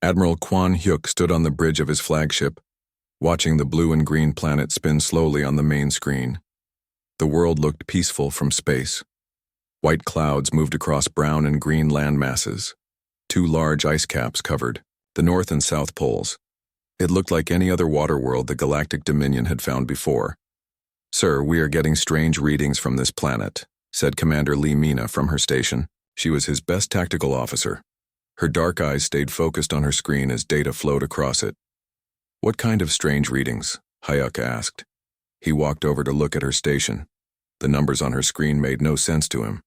Admiral Kwan Hyuk stood on the bridge of his flagship, watching the blue and green planet spin slowly on the main screen. The world looked peaceful from space. White clouds moved across brown and green land masses. Two large ice caps covered the north and south poles. It looked like any other water world the Galactic Dominion had found before. "Sir, we are getting strange readings from this planet," said Commander Lee Mina from her station. She was his best tactical officer. Her dark eyes stayed focused on her screen as data flowed across it. "What kind of strange readings?" Hyuk asked. He walked over to look at her station. The numbers on her screen made no sense to him.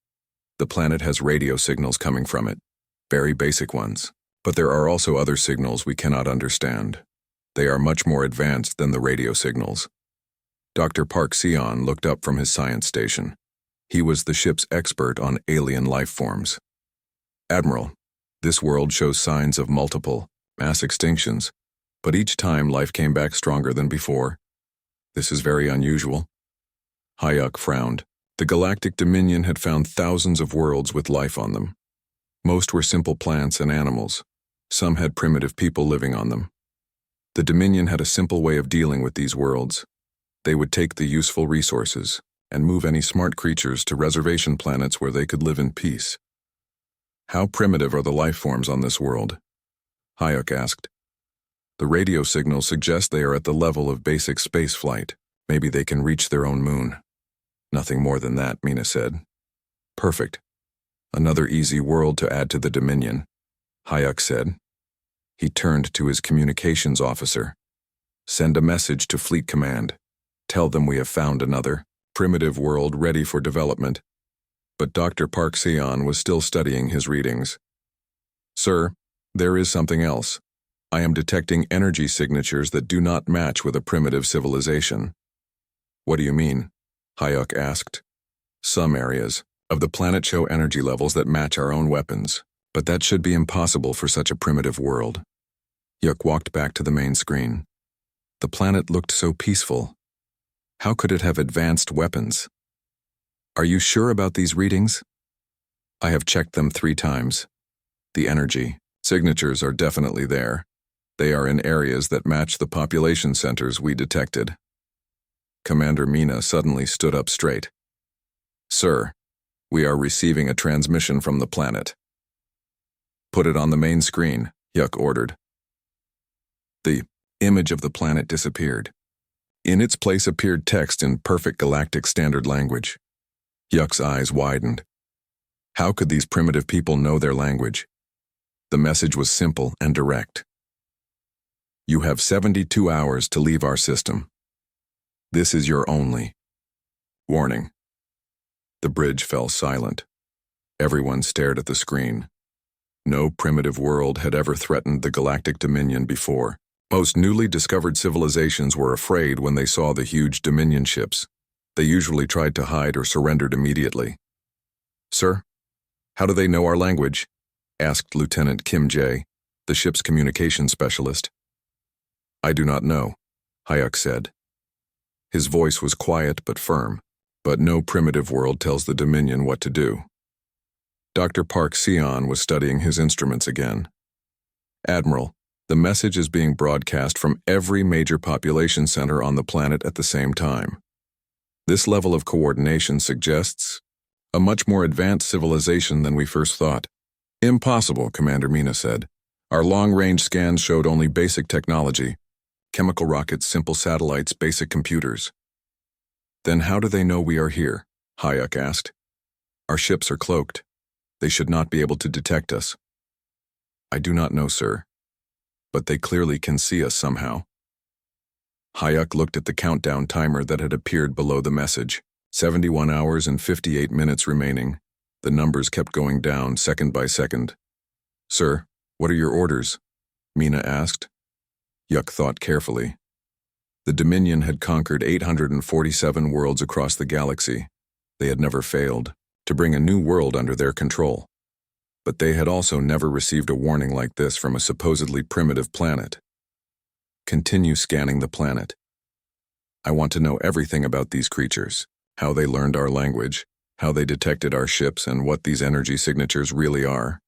The planet has radio signals coming from it, very basic ones, but there are also other signals we cannot understand. They are much more advanced than the radio signals. Dr. Park Seon looked up from his science station. He was the ship's expert on alien life forms. "Admiral, this world shows signs of multiple mass extinctions, but each time life came back stronger than before. This is very unusual." Hyuk frowned. The Galactic Dominion had found thousands of worlds with life on them. Most were simple plants and animals. Some had primitive people living on them. The Dominion had a simple way of dealing with these worlds. They would take the useful resources and move any smart creatures to reservation planets where they could live in peace. "How primitive are the life forms on this world?" Hyuk asked. "The radio signals suggest they are at the level of basic space flight. Maybe they can reach their own moon." "Nothing more than that," Mina said. "Perfect. Another easy world to add to the Dominion," Hyuk said. He turned to his communications officer. "Send a message to Fleet Command. Tell them we have found another primitive world ready for development." But Dr. Park Seon was still studying his readings. "Sir, there is something else. I am detecting energy signatures that do not match with a primitive civilization." "What do you mean?" Hyuk asked. "Some areas of the planet show energy levels that match our own weapons, but that should be impossible for such a primitive world." Hyuk walked back to the main screen. The planet looked so peaceful. How could it have advanced weapons? "Are you sure about these readings?" "I have checked them 3 times. The energy signatures are definitely there. They are in areas that match the population centers we detected." Commander Mina suddenly stood up straight. "Sir, we are receiving a transmission from the planet." "Put it on the main screen," Hyuk ordered. The image of the planet disappeared. In its place appeared text in perfect galactic standard language. Hyuk's eyes widened. How could these primitive people know their language? The message was simple and direct. "You have 72 hours to leave our system. This is your only warning." The bridge fell silent. Everyone stared at the screen. No primitive world had ever threatened the Galactic Dominion before. Most newly discovered civilizations were afraid when they saw the huge Dominion ships. They usually tried to hide or surrendered immediately. "Sir, how do they know our language?" asked Lieutenant Kim Jae, the ship's communication specialist. "I do not know," Hyuk said. His voice was quiet but firm, but no primitive world tells the Dominion what to do. Dr. Park Seon was studying his instruments again. "Admiral, the message is being broadcast from every major population center on the planet at the same time. This level of coordination suggests a much more advanced civilization than we first thought." "Impossible," Commander Mina said. "Our long-range scans showed only basic technology. Chemical rockets, simple satellites, basic computers." "Then how do they know we are here?" Hyuk asked. "Our ships are cloaked. They should not be able to detect us." "I do not know, sir. But they clearly can see us somehow." Hyuk looked at the countdown timer that had appeared below the message. 71 hours and 58 minutes remaining. The numbers kept going down second by second. "Sir, what are your orders?" Mina asked. Hyuk thought carefully. The Dominion had conquered 847 worlds across the galaxy. They had never failed to bring a new world under their control. But they had also never received a warning like this from a supposedly primitive planet. "Continue scanning the planet. I want to know everything about these creatures, how they learned our language, how they detected our ships, and what these energy signatures really are."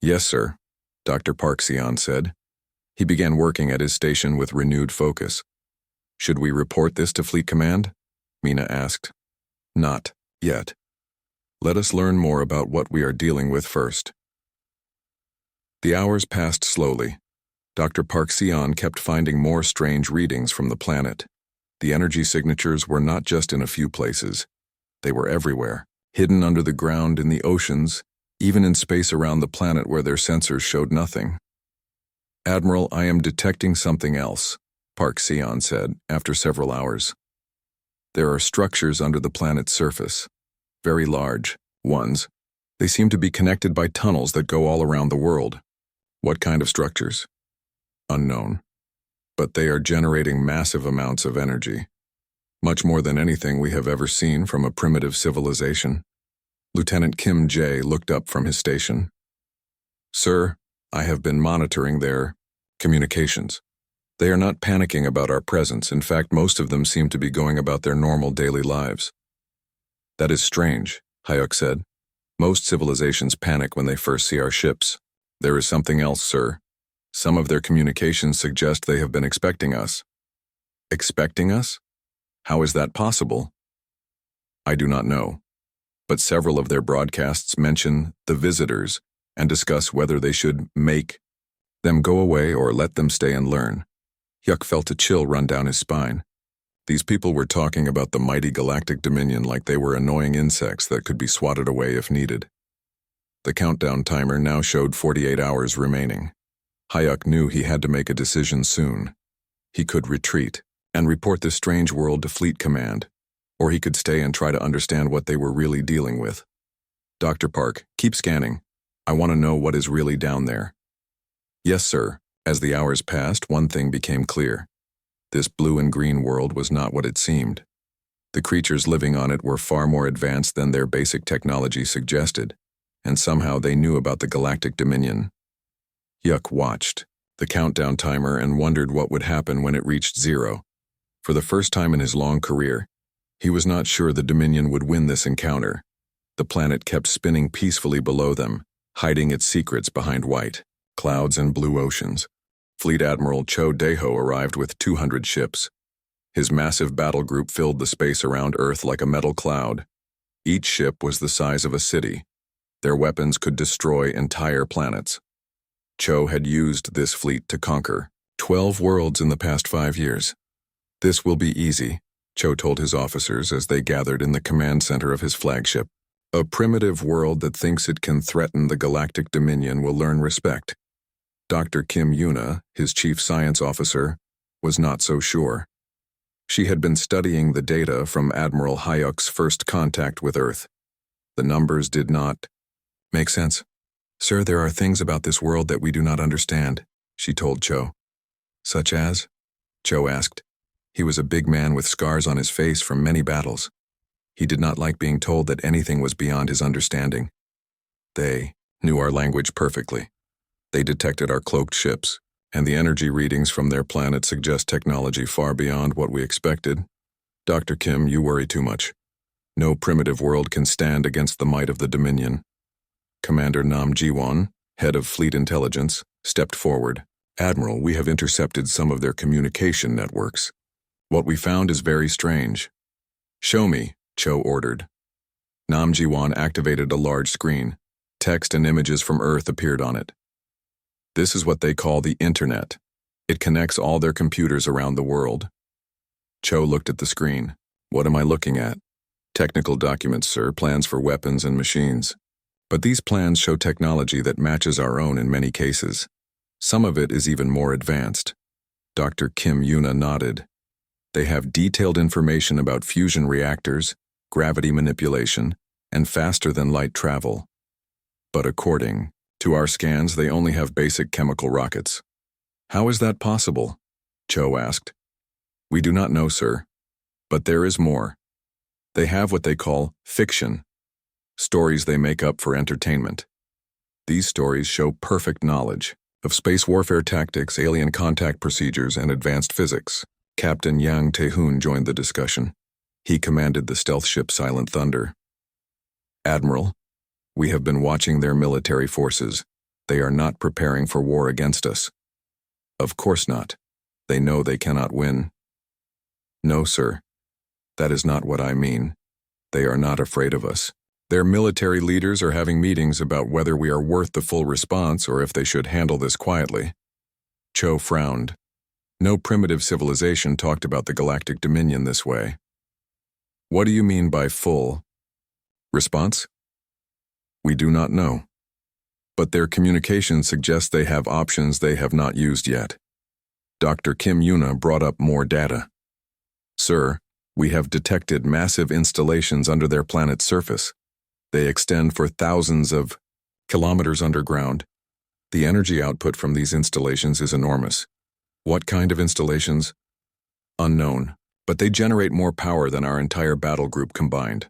"Yes, sir." Dr. Park Sion said. He began working at his station with renewed focus. Should we report this to Fleet Command? Mina asked. Not yet. Let us learn more about what we are dealing with first. The hours passed slowly. Dr. Park Sion kept finding more strange readings from the planet. The energy signatures were not just in a few places. They were everywhere, hidden under the ground, in the oceans, even in space around the planet where their sensors showed nothing. Admiral, I am detecting something else, Park Sion said after several hours. There are structures under the planet's surface. Very large ones. They seem to be connected by tunnels that go all around the world. What kind of structures? Unknown. But they are generating massive amounts of energy. Much more than anything we have ever seen from a primitive civilization. Lieutenant Kim Jae looked up from his station. Sir, I have been monitoring their communications. They are not panicking about our presence. In fact, most of them seem to be going about their normal daily lives. That is strange, Hyuk said. Most civilizations panic when they first see our ships. There is something else, sir. Some of their communications suggest they have been expecting us. Expecting us? How is that possible? I do not know. But several of their broadcasts mention the visitors and discuss whether they should make them go away or let them stay and learn. Hyuk felt a chill run down his spine. These people were talking about the mighty Galactic Dominion like they were annoying insects that could be swatted away if needed. The countdown timer now showed 48 hours remaining. Hyuk knew he had to make a decision soon. He could retreat and report this strange world to Fleet Command, or he could stay and try to understand what they were really dealing with. Dr. Park, keep scanning. I want to know what is really down there. Yes, sir. As the hours passed, one thing became clear. This blue and green world was not what it seemed. The creatures living on it were far more advanced than their basic technology suggested, and somehow they knew about the Galactic Dominion. Hyuk watched the countdown timer and wondered what would happen when it reached 0. For the first time in his long career, he was not sure the Dominion would win this encounter. The planet kept spinning peacefully below them, hiding its secrets behind white clouds and blue oceans. Fleet Admiral Cho Daeho arrived with 200 ships. His massive battle group filled the space around Earth like a metal cloud. Each ship was the size of a city. Their weapons could destroy entire planets. Cho had used this fleet to conquer 12 worlds in the past 5 years. This will be easy, Cho told his officers as they gathered in the command center of his flagship. A primitive world that thinks it can threaten the Galactic Dominion will learn respect. Dr. Kim Yuna, his chief science officer, was not so sure. She had been studying the data from Admiral Hyuk's first contact with Earth. The numbers did not make sense. Sir, there are things about this world that we do not understand, she told Cho. Such as? Cho asked. He was a big man with scars on his face from many battles. He did not like being told that anything was beyond his understanding. They knew our language perfectly. They detected our cloaked ships, and the energy readings from their planet suggest technology far beyond what we expected. Dr. Kim, you worry too much. No primitive world can stand against the might of the Dominion. Commander Nam Ji-won, head of Fleet Intelligence, stepped forward. Admiral, we have intercepted some of their communication networks. What we found is very strange. Show me, Cho ordered. Nam Ji-won activated a large screen. Text and images from Earth appeared on it. This is what they call the Internet. It connects all their computers around the world. Cho looked at the screen. What am I looking at? Technical documents, sir, plans for weapons and machines. But these plans show technology that matches our own in many cases. Some of it is even more advanced. Dr. Kim Yuna nodded. They have detailed information about fusion reactors, gravity manipulation, and faster-than-light travel. But according to our scans, they only have basic chemical rockets. How is that possible? Cho asked. We do not know, sir. But there is more. They have what they call fiction. Stories they make up for entertainment. These stories show perfect knowledge of space warfare tactics, alien contact procedures, and advanced physics. Captain Yang Tae-hoon joined the discussion. He commanded the stealth ship Silent Thunder. Admiral, we have been watching their military forces. They are not preparing for war against us. Of course not. They know they cannot win. No, sir. That is not what I mean. They are not afraid of us. Their military leaders are having meetings about whether we are worth the full response or if they should handle this quietly. Cho frowned. No primitive civilization talked about the Galactic Dominion this way. What do you mean by full response? We do not know. But their communication suggests they have options they have not used yet. Dr. Kim Yuna brought up more data. Sir, we have detected massive installations under their planet's surface. They extend for thousands of kilometers underground. The energy output from these installations is enormous. What kind of installations? Unknown, but they generate more power than our entire battle group combined.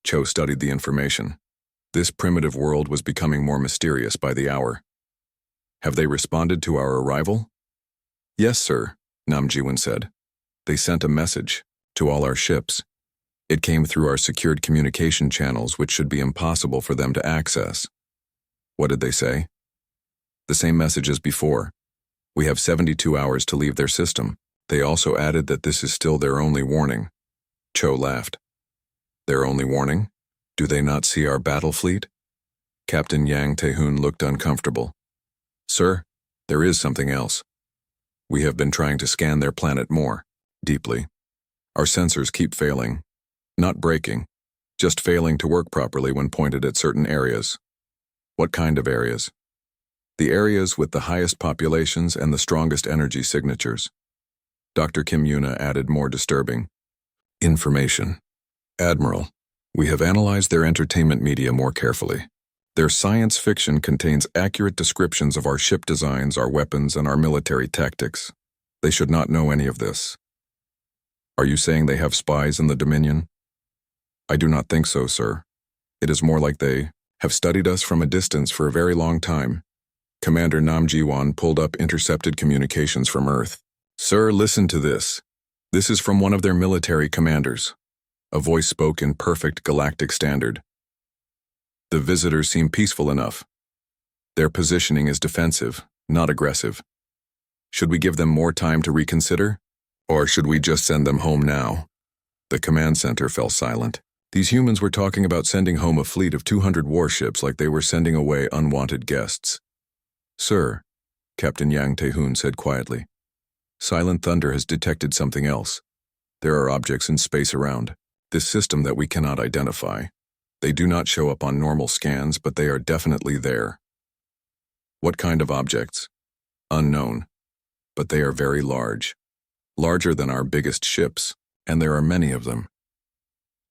Cho studied the information. This primitive world was becoming more mysterious by the hour. Have they responded to our arrival? Yes, sir, Nam Jiwon said. They sent a message to all our ships. It came through our secured communication channels, which should be impossible for them to access. What did they say? The same message as before. We have 72 hours to leave their system. They also added that this is still their only warning. Cho laughed. Their only warning? Do they not see our battle fleet? Captain Yang Tae-hoon looked uncomfortable. Sir, there is something else. We have been trying to scan their planet more deeply. Our sensors keep failing. Not breaking, just failing to work properly when pointed at certain areas. What kind of areas? The areas with the highest populations and the strongest energy signatures. Dr. Kim Yuna added more disturbing information. Admiral, we have analyzed their entertainment media more carefully. Their science fiction contains accurate descriptions of our ship designs, our weapons, and our military tactics. They should not know any of this. Are you saying they have spies in the Dominion? I do not think so, sir. It is more like they have studied us from a distance for a very long time. Commander Nam Ji-won pulled up intercepted communications from Earth. Sir, listen to this. This is from one of their military commanders. A voice spoke in perfect galactic standard. The visitors seem peaceful enough. Their positioning is defensive, not aggressive. Should we give them more time to reconsider? Or should we just send them home now? The command center fell silent. These humans were talking about sending home a fleet of 200 warships like they were sending away unwanted guests. Sir, Captain Yang Tae-hoon said quietly, Silent Thunder has detected something else. There are objects in space around this system that we cannot identify. They do not show up on normal scans, but they are definitely there. What kind of objects? Unknown. But they are very large. Larger than our biggest ships, and there are many of them.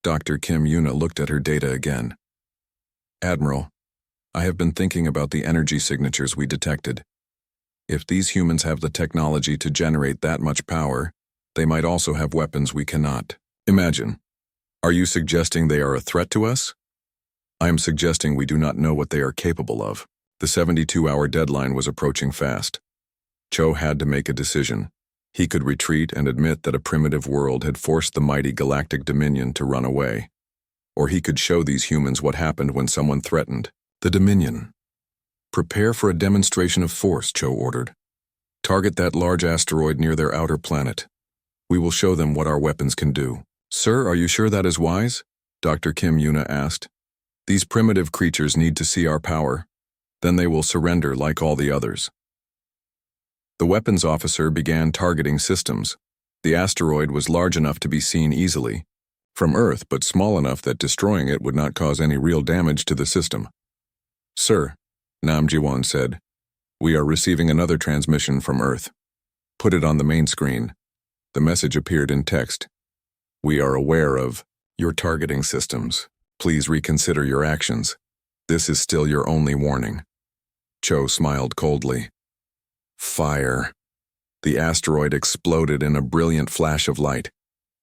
Dr. Kim Yuna looked at her data again. Admiral, I have been thinking about the energy signatures we detected. If these humans have the technology to generate that much power, they might also have weapons we cannot imagine. Are you suggesting they are a threat to us? I am suggesting we do not know what they are capable of. The 72-hour deadline was approaching fast. Cho had to make a decision. He could retreat and admit that a primitive world had forced the mighty Galactic Dominion to run away. Or he could show these humans what happened when someone threatened the Dominion. Prepare for a demonstration of force, Cho ordered. Target that large asteroid near their outer planet. We will show them what our weapons can do. Sir, are you sure that is wise? Dr. Kim Yuna asked. These primitive creatures need to see our power. Then they will surrender like all the others. The weapons officer began targeting systems. The asteroid was large enough to be seen easily from Earth, but small enough that destroying it would not cause any real damage to the system. Sir, Nam Ji-won said, we are receiving another transmission from Earth. Put it on the main screen. The message appeared in text. We are aware of your targeting systems. Please reconsider your actions. This is still your only warning. Cho smiled coldly. Fire. The asteroid exploded in a brilliant flash of light.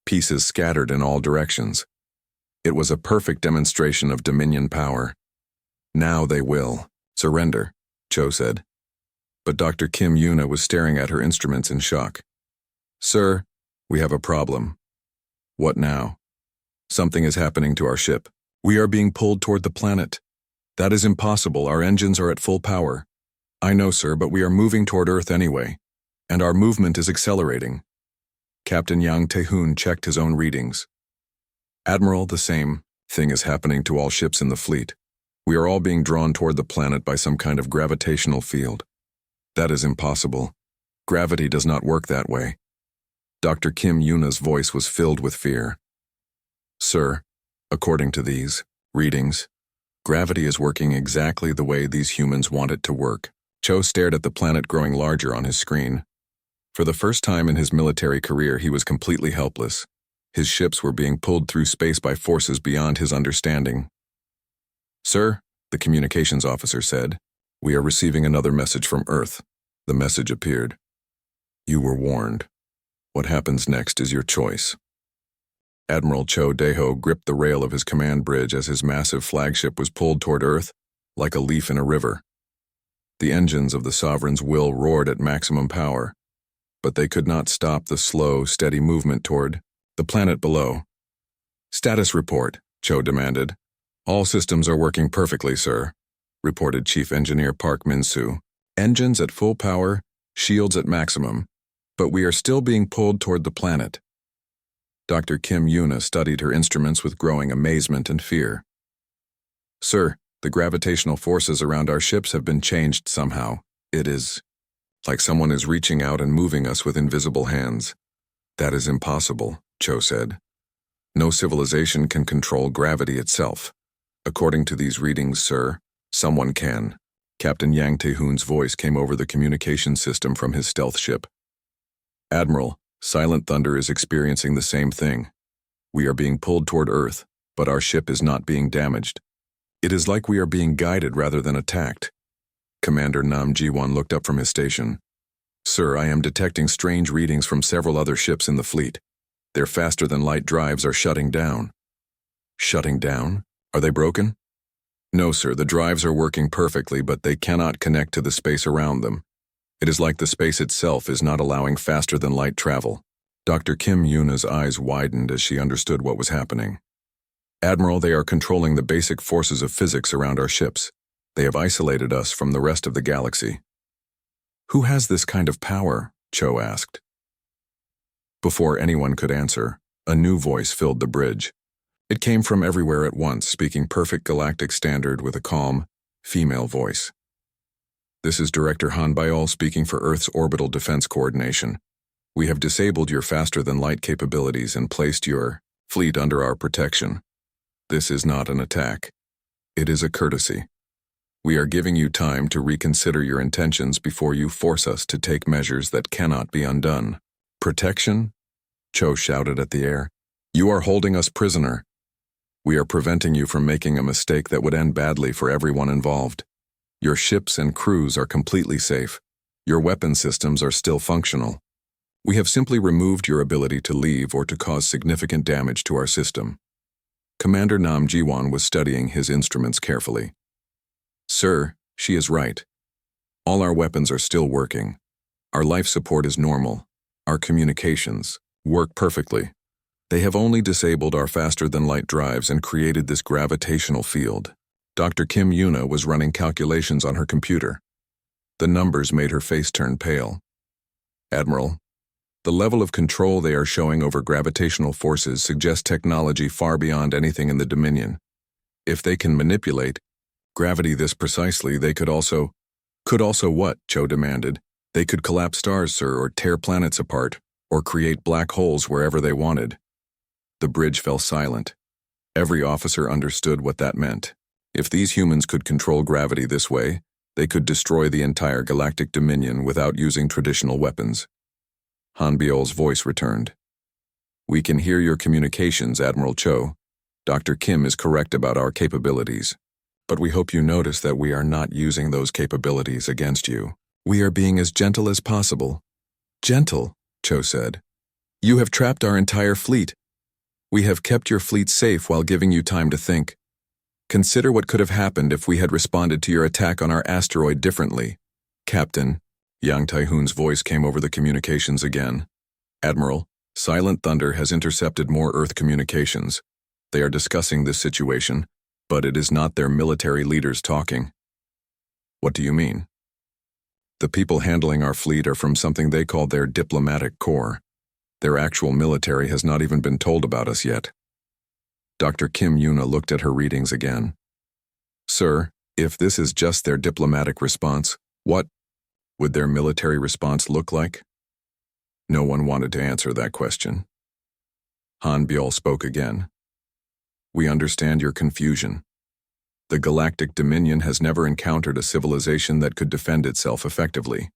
Pieces scattered in all directions. It was a perfect demonstration of Dominion power. Now they will surrender, Cho said. But Dr. Kim Yuna was staring at her instruments in shock. Sir, we have a problem. What now? Something is happening to our ship. We are being pulled toward the planet. That is impossible. Our engines are at full power. I know, sir, but we are moving toward Earth anyway, and our movement is accelerating. Captain Yang Tae-hoon checked his own readings. Admiral, the same thing is happening to all ships in the fleet. We are all being drawn toward the planet by some kind of gravitational field. That is impossible. Gravity does not work that way. Dr. Kim Yuna's voice was filled with fear. Sir, according to these readings, gravity is working exactly the way these humans want it to work. Cho stared at the planet growing larger on his screen. For the first time in his military career, he was completely helpless. His ships were being pulled through space by forces beyond his understanding. Sir, the communications officer said, we are receiving another message from Earth. The message appeared. You were warned. What happens next is your choice. Admiral Cho Dae-ho gripped the rail of his command bridge as his massive flagship was pulled toward Earth like a leaf in a river. The engines of the Sovereign's will roared at maximum power, but they could not stop the slow, steady movement toward the planet below. Status report, Cho demanded. All systems are working perfectly, sir, reported Chief Engineer Park Min-soo. Engines at full power, shields at maximum, but we are still being pulled toward the planet. Dr. Kim Yuna studied her instruments with growing amazement and fear. Sir, the gravitational forces around our ships have been changed somehow. It is like someone is reaching out and moving us with invisible hands. That is impossible, Cho said. No civilization can control gravity itself. According to these readings, sir, someone can. Captain Yang Tae-hoon's voice came over the communication system from his stealth ship. Admiral, Silent Thunder is experiencing the same thing. We are being pulled toward Earth, but our ship is not being damaged. It is like we are being guided rather than attacked. Commander Nam Ji-won looked up from his station. Sir, I am detecting strange readings from several other ships in the fleet. Their faster-than-light drives are shutting down. Shutting down? Are they broken? No, sir, the drives are working perfectly, but they cannot connect to the space around them. It is like the space itself is not allowing faster-than-light travel. Dr. Kim Yuna's eyes widened as she understood what was happening. Admiral, they are controlling the basic forces of physics around our ships. They have isolated us from the rest of the galaxy. Who has this kind of power? Cho asked. Before anyone could answer, a new voice filled the bridge. It came from everywhere at once, speaking perfect galactic standard with a calm, female voice. This is Director Han Byul speaking for Earth's Orbital Defense Coordination. We have disabled your faster-than-light capabilities and placed your fleet under our protection. This is not an attack. It is a courtesy. We are giving you time to reconsider your intentions before you force us to take measures that cannot be undone. Protection? Cho shouted at the air. You are holding us prisoner. We are preventing you from making a mistake that would end badly for everyone involved. Your ships and crews are completely safe. Your weapon systems are still functional. We have simply removed your ability to leave or to cause significant damage to our system. Commander Nam Ji-won was studying his instruments carefully. Sir, she is right. All our weapons are still working. Our life support is normal. Our communications work perfectly. They have only disabled our faster-than-light drives and created this gravitational field. Dr. Kim Yuna was running calculations on her computer. The numbers made her face turn pale. Admiral, the level of control they are showing over gravitational forces suggests technology far beyond anything in the Dominion. If they can manipulate gravity this precisely, they could also what? Cho demanded. They could collapse stars, sir, or tear planets apart, or create black holes wherever they wanted. The bridge fell silent. Every officer understood what that meant. If these humans could control gravity this way, they could destroy the entire galactic dominion without using traditional weapons. Han Byul's voice returned. We can hear your communications, Admiral Cho. Dr. Kim is correct about our capabilities. But we hope you notice that we are not using those capabilities against you. We are being as gentle as possible. Gentle, Cho said. You have trapped our entire fleet. We have kept your fleet safe while giving you time to think. Consider what could have happened if we had responded to your attack on our asteroid differently. Captain, Yang Tae-hoon's voice came over the communications again. Admiral, Silent Thunder has intercepted more Earth communications. They are discussing this situation, but it is not their military leaders talking. What do you mean? The people handling our fleet are from something they call their diplomatic corps. Their actual military has not even been told about us yet. Dr. Kim Yuna looked at her readings again. Sir, if this is just their diplomatic response, what would their military response look like? No one wanted to answer that question. Han Byul spoke again. We understand your confusion. The Galactic Dominion has never encountered a civilization that could defend itself effectively.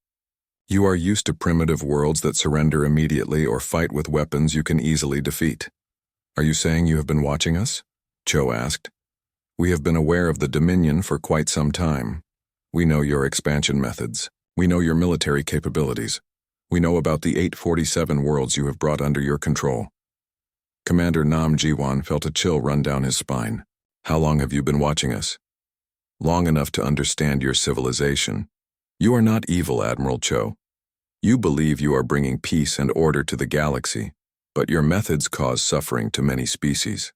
You are used to primitive worlds that surrender immediately or fight with weapons you can easily defeat. Are you saying you have been watching us? Cho asked. We have been aware of the Dominion for quite some time. We know your expansion methods. We know your military capabilities. We know about the 847 worlds you have brought under your control. Commander Nam Jiwan felt a chill run down his spine. How long have you been watching us? Long enough to understand your civilization. You are not evil, Admiral Cho. You believe you are bringing peace and order to the galaxy, but your methods cause suffering to many species.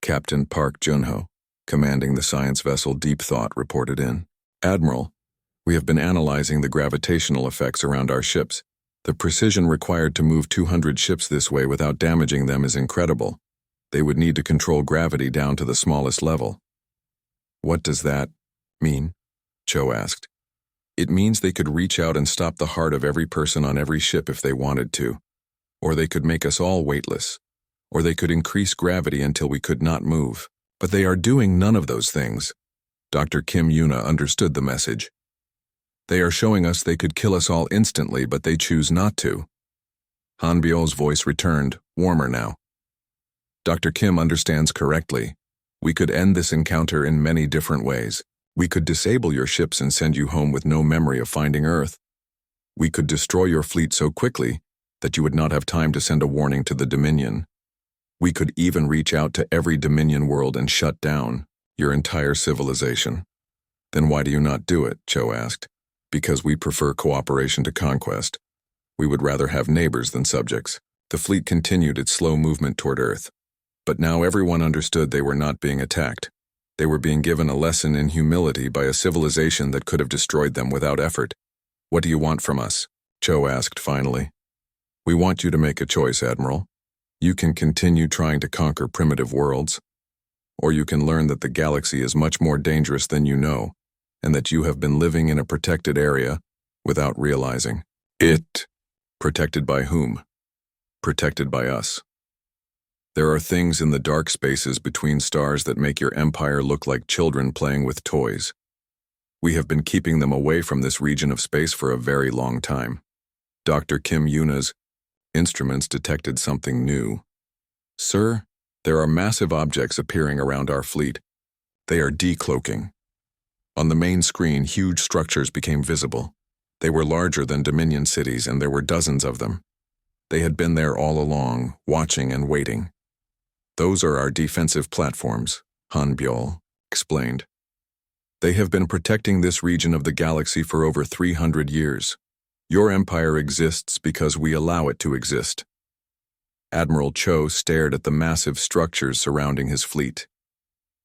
Captain Park Junho, commanding the science vessel Deep Thought, reported in. Admiral, we have been analyzing the gravitational effects around our ships. The precision required to move 200 ships this way without damaging them is incredible. They would need to control gravity down to the smallest level. What does that mean? Cho asked. It means they could reach out and stop the heart of every person on every ship if they wanted to. Or they could make us all weightless. Or they could increase gravity until we could not move. But they are doing none of those things. Dr. Kim Yuna understood the message. They are showing us they could kill us all instantly, but they choose not to. Han Byul's voice returned, warmer now. Dr. Kim understands correctly. We could end this encounter in many different ways. We could disable your ships and send you home with no memory of finding Earth. We could destroy your fleet so quickly that you would not have time to send a warning to the Dominion. We could even reach out to every Dominion world and shut down your entire civilization. Then why do you not do it? Cho asked. Because we prefer cooperation to conquest. We would rather have neighbors than subjects. The fleet continued its slow movement toward Earth. But now everyone understood they were not being attacked. They were being given a lesson in humility by a civilization that could have destroyed them without effort. What do you want from us? Cho asked finally. We want you to make a choice, Admiral. You can continue trying to conquer primitive worlds, or you can learn that the galaxy is much more dangerous than you know, and that you have been living in a protected area without realizing it. Protected by whom? Protected by us. There are things in the dark spaces between stars that make your empire look like children playing with toys. We have been keeping them away from this region of space for a very long time. Dr. Kim Yuna's instruments detected something new. Sir, there are massive objects appearing around our fleet. They are decloaking. On the main screen, huge structures became visible. They were larger than Dominion cities, and there were dozens of them. They had been there all along, watching and waiting. Those are our defensive platforms, Han Byul explained. They have been protecting this region of the galaxy for over 300 years. Your empire exists because we allow it to exist. Admiral Cho stared at the massive structures surrounding his fleet.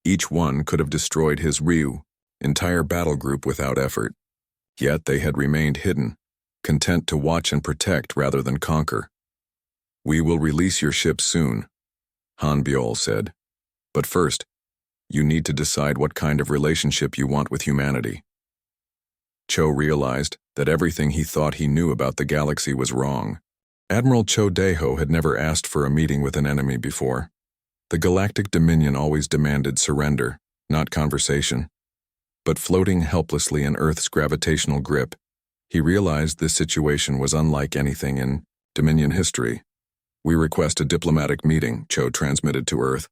Each one could have destroyed his Ryu entire battle group without effort. Yet they had remained hidden, content to watch and protect rather than conquer. We will release your ship soon, Han Byul said. But first, you need to decide what kind of relationship you want with humanity. Cho realized that everything he thought he knew about the galaxy was wrong. Admiral Cho Daeho had never asked for a meeting with an enemy before. The Galactic Dominion always demanded surrender, not conversation. But floating helplessly in Earth's gravitational grip, he realized this situation was unlike anything in Dominion history. We request a diplomatic meeting, Cho transmitted to Earth.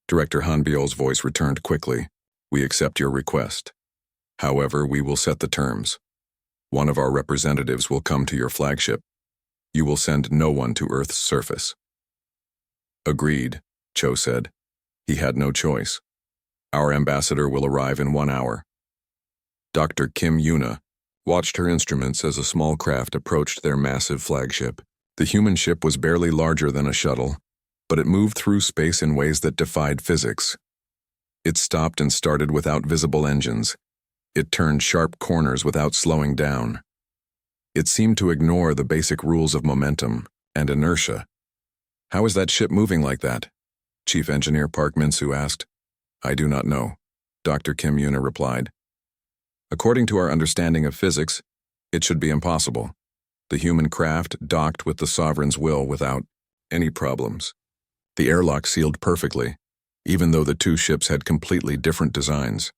Director Han Byul's voice returned quickly. We accept your request. However, we will set the terms. One of our representatives will come to your flagship. You will send no one to Earth's surface. Agreed, Cho said. He had no choice. Our ambassador will arrive in 1 hour. Dr. Kim Yuna watched her instruments as a small craft approached their massive flagship. The human ship was barely larger than a shuttle, but it moved through space in ways that defied physics. It stopped and started without visible engines. It turned sharp corners without slowing down. It seemed to ignore the basic rules of momentum and inertia. "How is that ship moving like that?" Chief Engineer Park Min-soo asked. "I do not know," Dr. Kim Yuna replied. "According to our understanding of physics, it should be impossible. The human craft docked with the Sovereign's will without any problems. The airlock sealed perfectly, even though the two ships had completely different designs.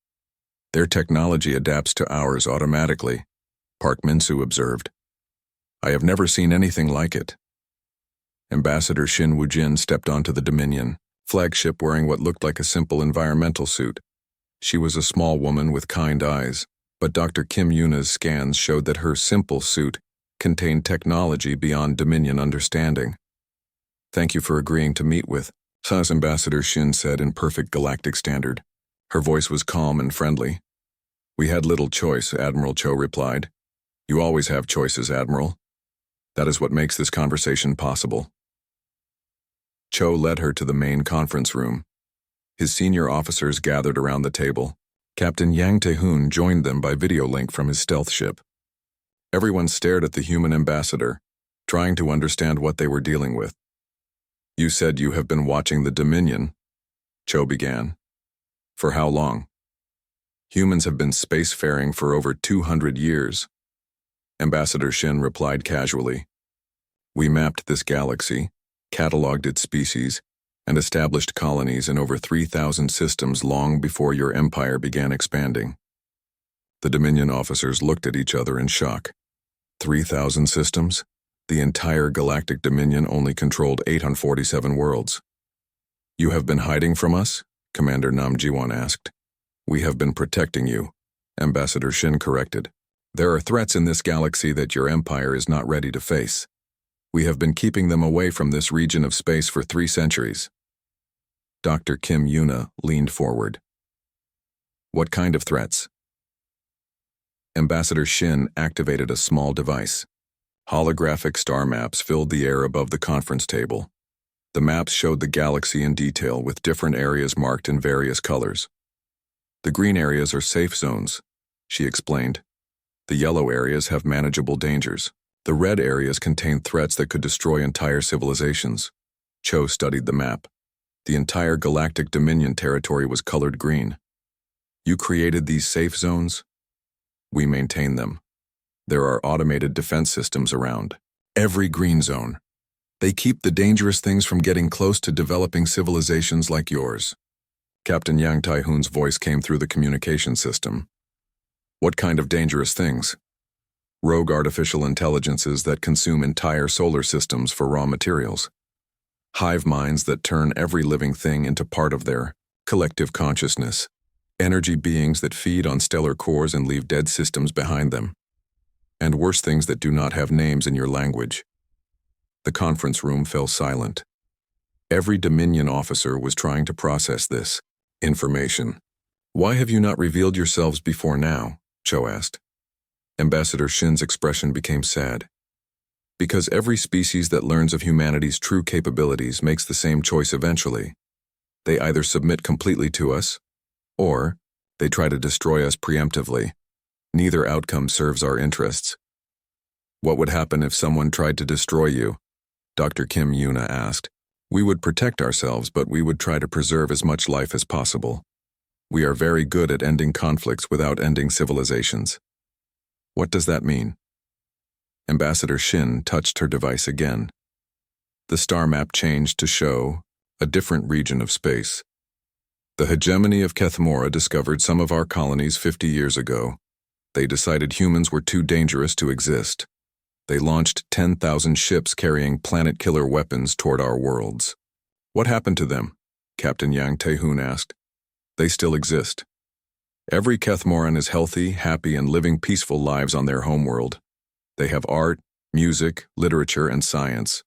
Their technology adapts to ours automatically," Park Min-soo observed. "I have never seen anything like it." Ambassador Shin Woo-jin stepped onto the Dominion flagship wearing what looked like a simple environmental suit. She was a small woman with kind eyes, but Dr. Kim Yuna's scans showed that her simple suit contained technology beyond Dominion understanding. "Thank you for agreeing to meet with," SAS Ambassador Shin said in perfect galactic standard. Her voice was calm and friendly. "We had little choice," Admiral Cho replied. "You always have choices, Admiral. That is what makes this conversation possible." Cho led her to the main conference room. His senior officers gathered around the table. Captain Yang Tae-hoon joined them by video link from his stealth ship. Everyone stared at the human ambassador, trying to understand what they were dealing with. "You said you have been watching the Dominion," Cho began. "For how long?" "Humans have been spacefaring for over 200 years. Ambassador Shin replied casually. "We mapped this galaxy, cataloged its species, and established colonies in over 3,000 systems long before your empire began expanding." The Dominion officers looked at each other in shock. 3,000 systems? The entire Galactic Dominion only controlled 847 worlds. "You have been hiding from us?" Commander Nam Ji-won asked. "We have been protecting you," Ambassador Shin corrected. "There are threats in this galaxy that your empire is not ready to face. We have been keeping them away from this region of space for 3 centuries. Dr. Kim Yuna leaned forward. "What kind of threats?" Ambassador Shin activated a small device. Holographic star maps filled the air above the conference table. The maps showed the galaxy in detail with different areas marked in various colors. "The green areas are safe zones," she explained. "The yellow areas have manageable dangers. The red areas contain threats that could destroy entire civilizations." Cho studied the map. The entire Galactic Dominion territory was colored green. "You created these safe zones?" "We maintain them. There are automated defense systems around every green zone. They keep the dangerous things from getting close to developing civilizations like yours." Captain Yang Tae-hoon's voice came through the communication system. "What kind of dangerous things?" "Rogue artificial intelligences that consume entire solar systems for raw materials. Hive minds that turn every living thing into part of their collective consciousness. Energy beings that feed on stellar cores and leave dead systems behind them. And worse things that do not have names in your language." The conference room fell silent. Every Dominion officer was trying to process this information. "Why have you not revealed yourselves before now?" Cho asked. Ambassador Shin's expression became sad. "Because every species that learns of humanity's true capabilities makes the same choice eventually. They either submit completely to us, or they try to destroy us preemptively. Neither outcome serves our interests." "What would happen if someone tried to destroy you?" Dr. Kim Yuna asked. "We would protect ourselves, but we would try to preserve as much life as possible. We are very good at ending conflicts without ending civilizations." "What does that mean?" Ambassador Shin touched her device again. The star map changed to show a different region of space. "The hegemony of Kethmora discovered some of our colonies 50 years ago. They decided humans were too dangerous to exist. They launched 10,000 ships carrying planet-killer weapons toward our worlds." "What happened to them?" Captain Yang Tae-hoon asked. "They still exist. Every Kethmoran is healthy, happy, and living peaceful lives on their homeworld. They have art, music, literature, and science.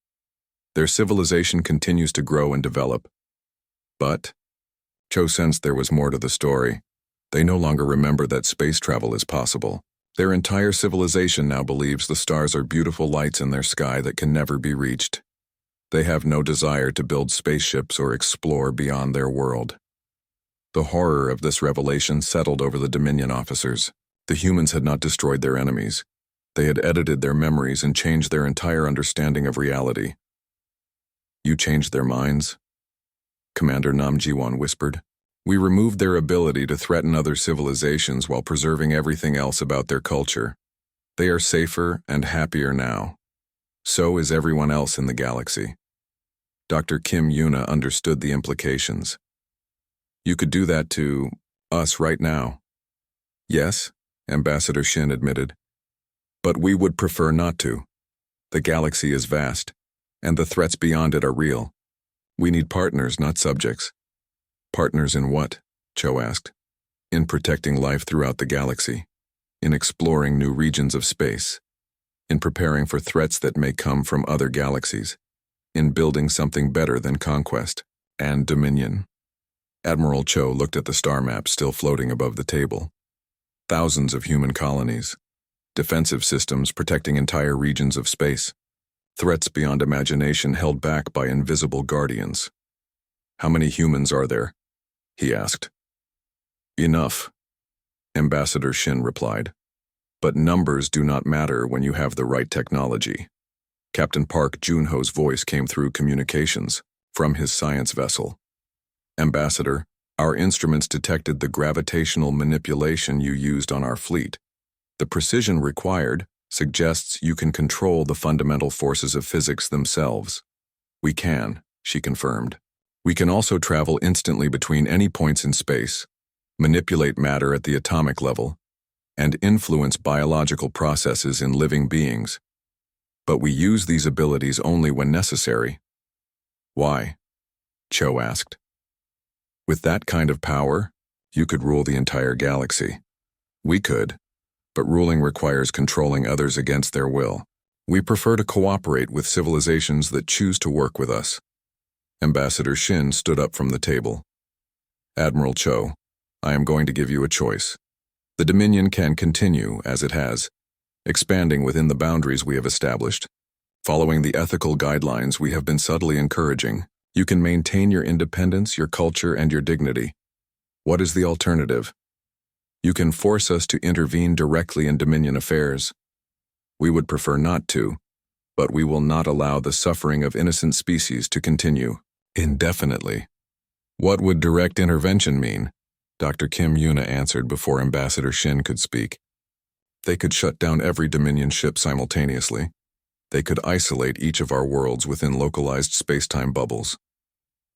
Their civilization continues to grow and develop. But," Cho sensed there was more to the story, "they no longer remember that space travel is possible. Their entire civilization now believes the stars are beautiful lights in their sky that can never be reached. They have no desire to build spaceships or explore beyond their world." The horror of this revelation settled over the Dominion officers. The humans had not destroyed their enemies. They had edited their memories and changed their entire understanding of reality. You changed their minds? Commander Namjiwan whispered. We removed their ability to threaten other civilizations while preserving everything else about their culture. They are safer and happier now. So is everyone else in the galaxy. Dr. Kim Yuna understood the implications. You could do that to us right now. Yes, Ambassador Shin admitted. But we would prefer not to. The galaxy is vast, and the threats beyond it are real. We need partners, not subjects. Partners in what? Cho asked. In protecting life throughout the galaxy, in exploring new regions of space, in preparing for threats that may come from other galaxies, in building something better than conquest and dominion. Admiral Cho looked at the star map still floating above the table. Thousands of human colonies, defensive systems protecting entire regions of space, threats beyond imagination held back by invisible guardians. How many humans are there? He asked. Enough, Ambassador Shin replied. But numbers do not matter when you have the right technology. Captain Park Junho's voice came through communications from his science vessel. Ambassador, our instruments detected the gravitational manipulation you used on our fleet. The precision required suggests you can control the fundamental forces of physics themselves. We can, she confirmed. We can also travel instantly between any points in space, manipulate matter at the atomic level, and influence biological processes in living beings. But we use these abilities only when necessary. Why? Cho asked. With that kind of power, you could rule the entire galaxy. We could, but ruling requires controlling others against their will. We prefer to cooperate with civilizations that choose to work with us. Ambassador Shin stood up from the table. Admiral Cho, I am going to give you a choice. The Dominion can continue, as it has, expanding within the boundaries we have established. Following the ethical guidelines we have been subtly encouraging, you can maintain your independence, your culture, and your dignity. What is the alternative? You can force us to intervene directly in Dominion affairs. We would prefer not to, but we will not allow the suffering of innocent species to continue indefinitely. What would direct intervention mean? Dr. Kim Yuna answered before Ambassador Shin could speak. They could shut down every Dominion ship simultaneously. They could isolate each of our worlds within localized space-time bubbles.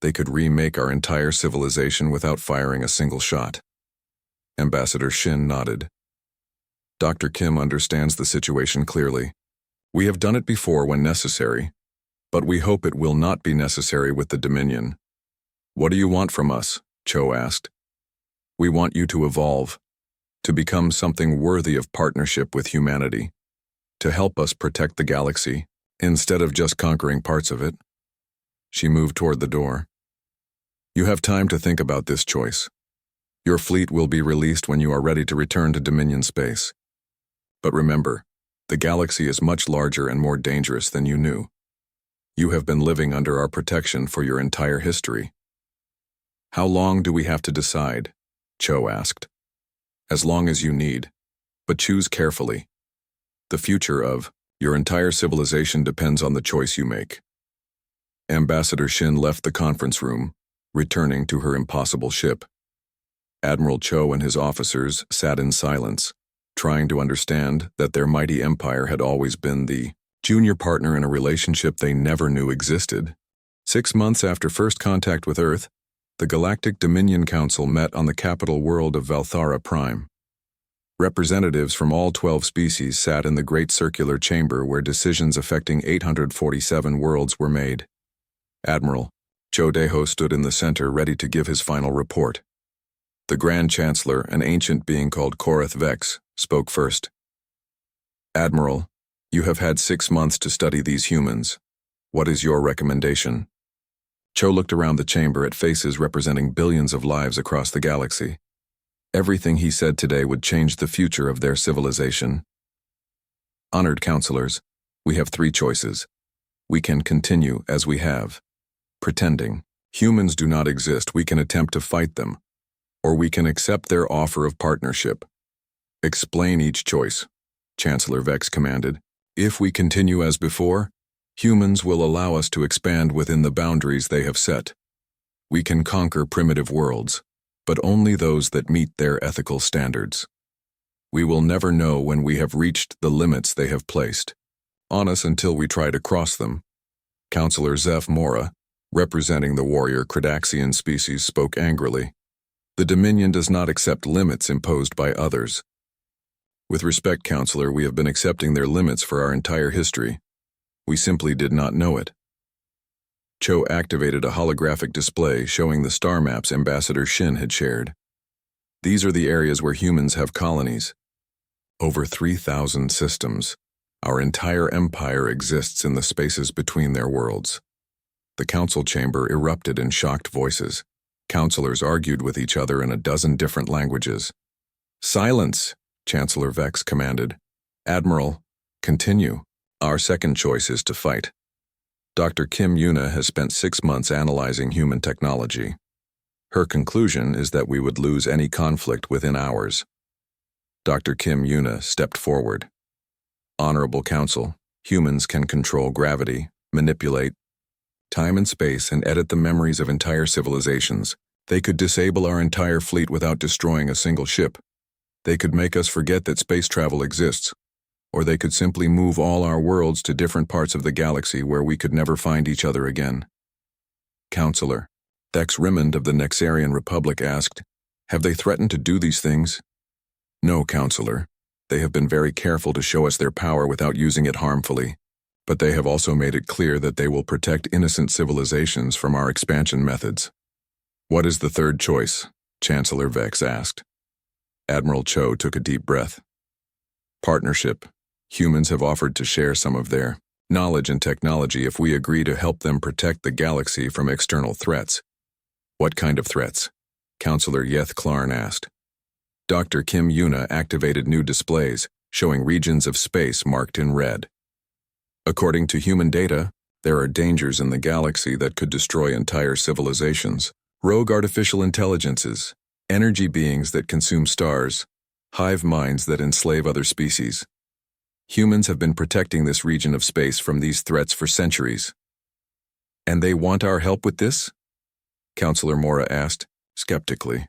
They could remake our entire civilization without firing a single shot. Ambassador Shin nodded. Dr. Kim understands the situation clearly. We have done it before when necessary, but we hope it will not be necessary with the Dominion. What do you want from us? Cho asked. We want you to evolve, to become something worthy of partnership with humanity, to help us protect the galaxy, instead of just conquering parts of it. She moved toward the door. You have time to think about this choice. Your fleet will be released when you are ready to return to Dominion space. But remember, the galaxy is much larger and more dangerous than you knew. You have been living under our protection for your entire history. How long do we have to decide? Cho asked. As long as you need, but choose carefully. The future of your entire civilization depends on the choice you make. Ambassador Shin left the conference room, returning to her impossible ship. Admiral Cho and his officers sat in silence, trying to understand that their mighty empire had always been the junior partner in a relationship they never knew existed. 6 months after first contact with Earth, the Galactic Dominion Council met on the capital world of Valthara Prime. Representatives from all 12 species sat in the great circular chamber where decisions affecting 847 worlds were made. Admiral Cho Deho stood in the center ready to give his final report. The Grand Chancellor, an ancient being called Korath Vex, spoke first. Admiral, you have had 6 months to study these humans. What is your recommendation? Cho looked around the chamber at faces representing billions of lives across the galaxy. Everything he said today would change the future of their civilization. Honored counselors, we have 3 choices. We can continue as we have, pretending humans do not exist. We can attempt to fight them, or we can accept their offer of partnership. Explain each choice, Chancellor Vex commanded. If we continue as before, humans will allow us to expand within the boundaries they have set. We can conquer primitive worlds, but only those that meet their ethical standards. We will never know when we have reached the limits they have placed on us until we try to cross them. Counselor Zeph Mora, representing the warrior Cradaxian species, spoke angrily. The Dominion does not accept limits imposed by others. With respect, Counselor, we have been accepting their limits for our entire history. We simply did not know it. Cho activated a holographic display showing the star maps Ambassador Shin had shared. These are the areas where humans have colonies. Over 3,000 systems. Our entire empire exists in the spaces between their worlds. The council chamber erupted in shocked voices. Counselors argued with each other in a dozen different languages. Silence, Chancellor Vex commanded. Admiral, continue. Our second choice is to fight. Dr. Kim Yuna has spent 6 months analyzing human technology. Her conclusion is that we would lose any conflict within hours. Dr. Kim Yuna stepped forward. Honorable Council, humans can control gravity, manipulate time and space, and edit the memories of entire civilizations. They could disable our entire fleet without destroying a single ship. They could make us forget that space travel exists. Or they could simply move all our worlds to different parts of the galaxy where we could never find each other again. Counselor, Thex Rimmond of the Nexarian Republic asked, have they threatened to do these things? No, Counselor. They have been very careful to show us their power without using it harmfully. But they have also made it clear that they will protect innocent civilizations from our expansion methods. What is the third choice? Chancellor Vex asked. Admiral Cho took a deep breath. Partnership. Humans have offered to share some of their knowledge and technology if we agree to help them protect the galaxy from external threats. What kind of threats? Counselor Yeth Clarn asked. Dr. Kim Yuna activated new displays, showing regions of space marked in red. According to human data, there are dangers in the galaxy that could destroy entire civilizations. Rogue artificial intelligences, energy beings that consume stars, hive minds that enslave other species. Humans have been protecting this region of space from these threats for centuries. And they want our help with this? Counselor Mora asked, skeptically.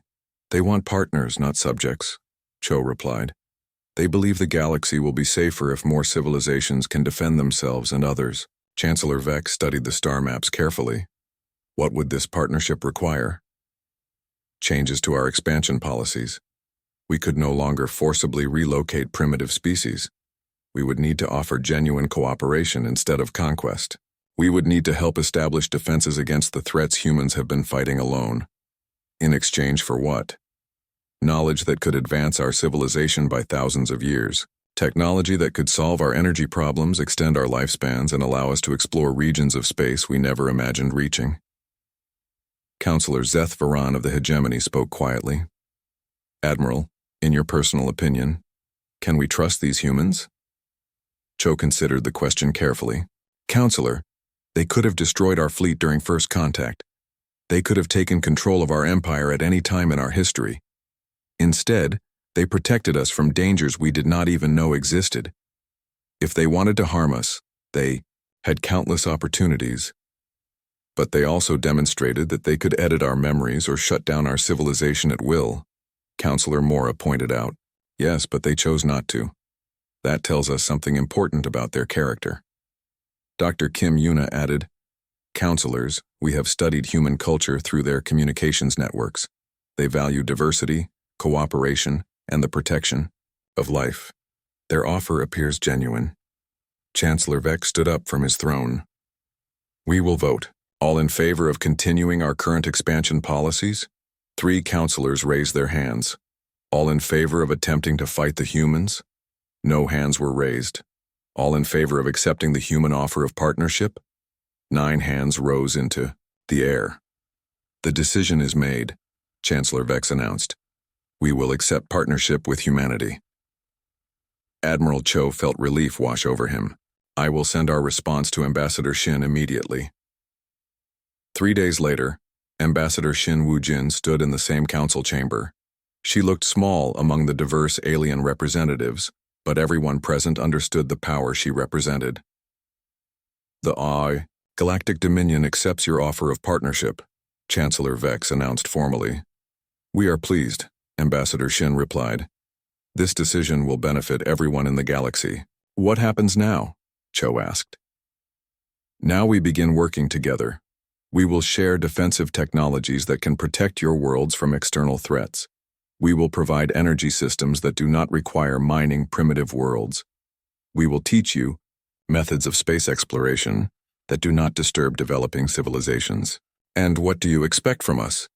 They want partners, not subjects, Cho replied. They believe the galaxy will be safer if more civilizations can defend themselves and others. Chancellor Vex studied the star maps carefully. What would this partnership require? Changes to our expansion policies. We could no longer forcibly relocate primitive species. We would need to offer genuine cooperation instead of conquest. We would need to help establish defenses against the threats humans have been fighting alone. In exchange for what? Knowledge that could advance our civilization by thousands of years. Technology that could solve our energy problems, extend our lifespans, and allow us to explore regions of space we never imagined reaching. Counselor Zeth Varan of the Hegemony spoke quietly. Admiral, in your personal opinion, can we trust these humans? Cho considered the question carefully. Counselor, they could have destroyed our fleet during first contact. They could have taken control of our empire at any time in our history. Instead, they protected us from dangers we did not even know existed. If they wanted to harm us, they had countless opportunities. But they also demonstrated that they could edit our memories or shut down our civilization at will. Counselor Mora pointed out. Yes, but they chose not to. That tells us something important about their character. Dr. Kim Yuna added, Counselors, we have studied human culture through their communications networks. They value diversity, cooperation, and the protection of life. Their offer appears genuine. Chancellor Vex stood up from his throne. We will vote. All in favor of continuing our current expansion policies? 3 counselors raised their hands. All in favor of attempting to fight the humans? No hands were raised. All in favor of accepting the human offer of partnership? 9 hands rose into the air. The decision is made, Chancellor Vex announced. We will accept partnership with humanity. Admiral Cho felt relief wash over him. I will send our response to Ambassador Shin immediately. 3 days later, Ambassador Shin Woo-jin stood in the same council chamber. She looked small among the diverse alien representatives, but everyone present understood the power she represented. The Galactic Dominion accepts your offer of partnership, Chancellor Vex announced formally. We are pleased, Ambassador Shin replied. This decision will benefit everyone in the galaxy. What happens now? Cho asked. Now we begin working together. We will share defensive technologies that can protect your worlds from external threats. We will provide energy systems that do not require mining primitive worlds. We will teach you methods of space exploration that do not disturb developing civilizations. And what do you expect from us?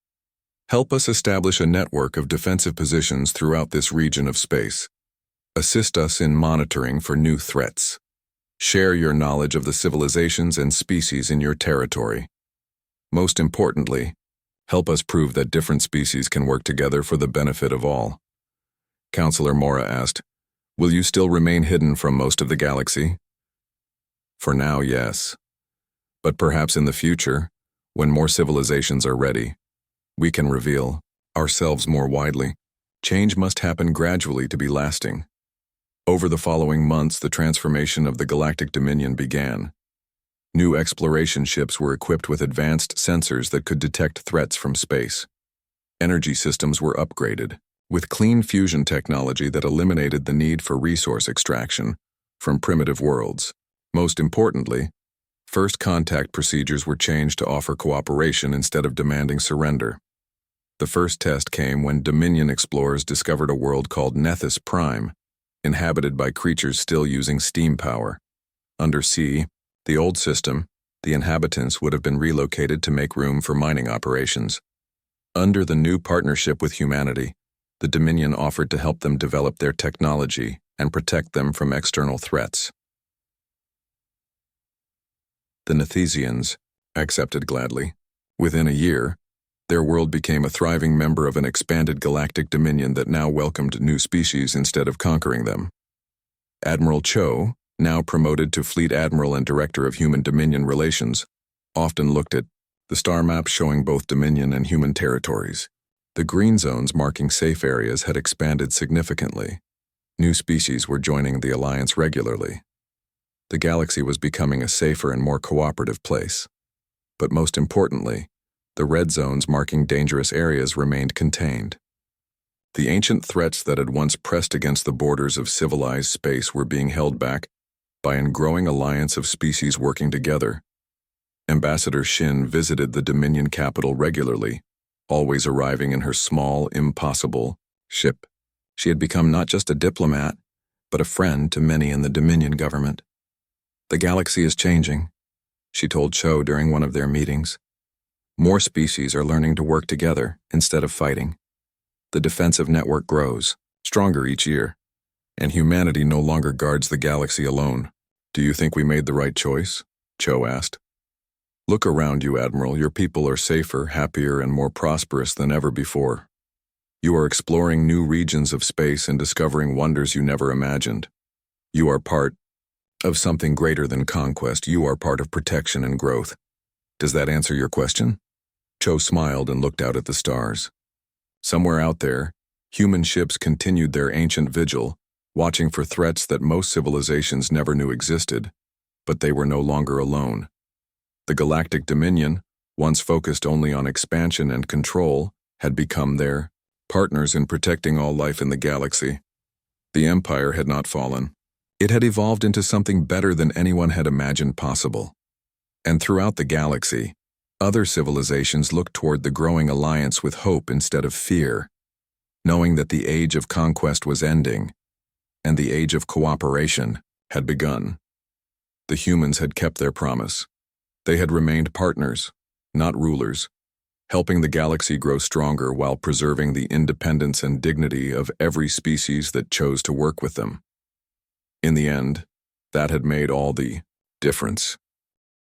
Help us establish a network of defensive positions throughout this region of space. Assist us in monitoring for new threats. Share your knowledge of the civilizations and species in your territory. Most importantly, help us prove that different species can work together for the benefit of all. Counselor Mora asked, Will you still remain hidden from most of the galaxy? For now, yes. But perhaps in the future, when more civilizations are ready, we can reveal ourselves more widely. Change must happen gradually to be lasting. Over the following months, the transformation of the Galactic Dominion began. New exploration ships were equipped with advanced sensors that could detect threats from space. Energy systems were upgraded, with clean fusion technology that eliminated the need for resource extraction from primitive worlds. Most importantly, first contact procedures were changed to offer cooperation instead of demanding surrender. The first test came when Dominion explorers discovered a world called Nethys Prime, inhabited by creatures still using steam power. Under sea, the old system, the inhabitants would have been relocated to make room for mining operations. Under the new partnership with humanity, the Dominion offered to help them develop their technology and protect them from external threats. The Nethysians accepted gladly. Within a year, their world became a thriving member of an expanded galactic dominion that now welcomed new species instead of conquering them. Admiral Cho, now promoted to Fleet Admiral and Director of Human Dominion Relations, often looked at the star maps showing both Dominion and human territories. The green zones marking safe areas had expanded significantly. New species were joining the alliance regularly. The galaxy was becoming a safer and more cooperative place. But most importantly, the red zones marking dangerous areas remained contained. The ancient threats that had once pressed against the borders of civilized space were being held back by a growing alliance of species working together. Ambassador Shin visited the Dominion capital regularly, always arriving in her small, impossible ship. She had become not just a diplomat, but a friend to many in the Dominion government. The galaxy is changing, she told Cho during one of their meetings. More species are learning to work together instead of fighting. The defensive network grows, stronger each year, and humanity no longer guards the galaxy alone. Do you think we made the right choice? Cho asked. Look around you, Admiral. Your people are safer, happier, and more prosperous than ever before. You are exploring new regions of space and discovering wonders you never imagined. You are part of something greater than conquest. You are part of protection and growth. Does that answer your question? Cho smiled and looked out at the stars. Somewhere out there, human ships continued their ancient vigil, watching for threats that most civilizations never knew existed, but they were no longer alone. The Galactic Dominion, once focused only on expansion and control, had become their partners in protecting all life in the galaxy. The Empire had not fallen. It had evolved into something better than anyone had imagined possible. And throughout the galaxy, other civilizations looked toward the growing alliance with hope instead of fear, knowing that the age of conquest was ending, and the age of cooperation had begun. The humans had kept their promise. They had remained partners, not rulers, helping the galaxy grow stronger while preserving the independence and dignity of every species that chose to work with them. In the end, that had made all the difference.